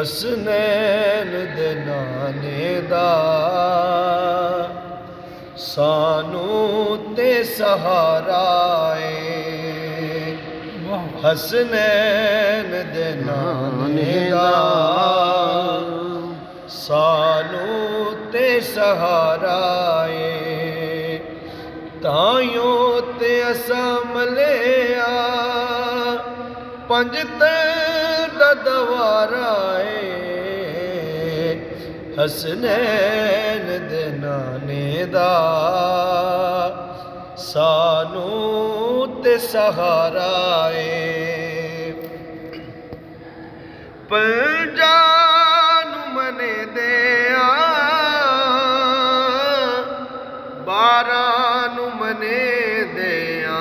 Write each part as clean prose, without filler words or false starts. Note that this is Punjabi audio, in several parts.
ਹਸਨੈਨ ਦੇ ਨਾਨੇ ਦਾ ਸਾਨੂੰ ਤੇ ਸਹਾਰਾ ਏ। ਹਸਨੈਨ ਦੇ ਨਾਨੇ ਦਾ ਸਾਨੂੰ ਤੇ ਸਹਾਰਾ ਏ। ਤਾਈਓ ਤੇ ਅਸਾਂ ਮਲਿਆ ਪੰਜ ਦਾ ਦਵਾਰਾ ਏ। ਹਸਨੈਨ ਦੇ ਨਾਨੇ ਦਾ ਸਾਨੂੰ ਤੇ ਸਹਾਰਾ ਏ। ਪੰਜਾਂ ਨੂੰ ਮਨੇ ਦਿਆ 12 ਨੂੰ ਮਨੇ ਦਿਆ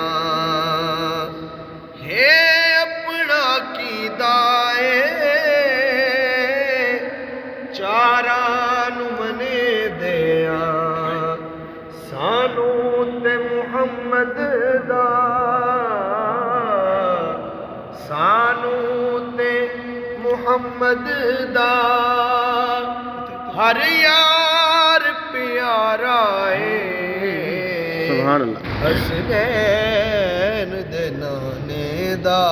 ਚਾਰਾਂ ਨੂੰ ਮਨੇ ਦਿਆ। ਸਾਨੂੰ ਤੇ ਮੁਹੰਮਦ ਦਾ ਸਾਨੂੰ ਤੇ ਮੁਹੰਮਦ ਦਾ ਹਰ ਯਾਰ ਪਿਆਰਾ ਏ। ਸੁਭਾਨ ਅੱਲਾਹ। ਹਸਨੈਨ ਦੇ ਨਾਨੇ ਦਾ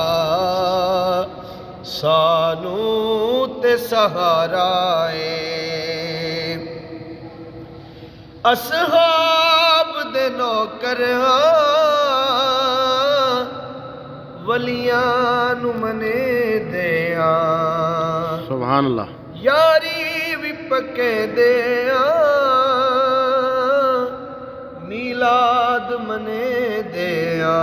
ਸਾਨੂੰ ਤੇ ਸਹਾਰਾ ਏ। ਅਸਹਾਬ ਦੇ ਨੌਕਰ ਵਲੀਆਂ ਨੂੰ ਮਨੇ ਦਿਆ। ਸੁਭਾਨ ਅੱਲਾਹ। ਯਾਰੀ ਵੀ ਪੱਕੇ ਦਿਆ ਮੀਲਾਦ ਮਨੇ ਦਿਆ।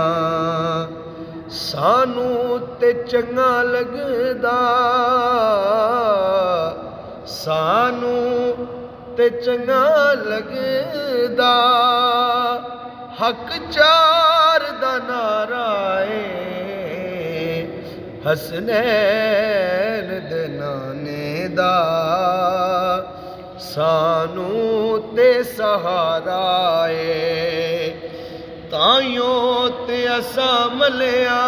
ਸਾਨੂੰ ਤੇ ਚੰਗਾ ਲੱਗਦਾ ਸਾਨੂੰ ਤੇ ਚੰਗਾ ਲੱਗਦਾ ਹੱਕ ਚਾਰ ਦਾ ਨਾਰਾ ਏ। ਹਸਨੈਨ ਦੇ ਨਾਨੇ ਦਾ ਸਾਨੂੰ ਤੇ ਸਹਾਰਾ ਏ। ਤਾਈਓ ਤੇ ਅਸਾਂ ਮਲਿਆ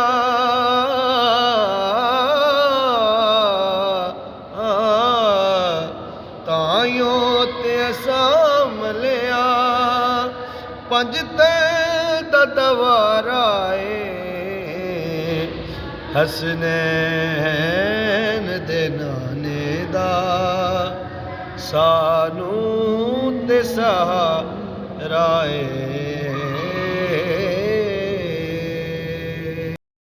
ਤਾਈਓ ਤੇ ਅਸਾਂ ਮਲਿਆ ਪੰਜ ਦਾ ਦਵਾਰਾ ਏ। ਹਸਨੈਨ ਦੇ ਨਾਨੇ ਦਾ ਸਾਨੂੰ ਤੇ ਸਹਾਰਾ ਏ।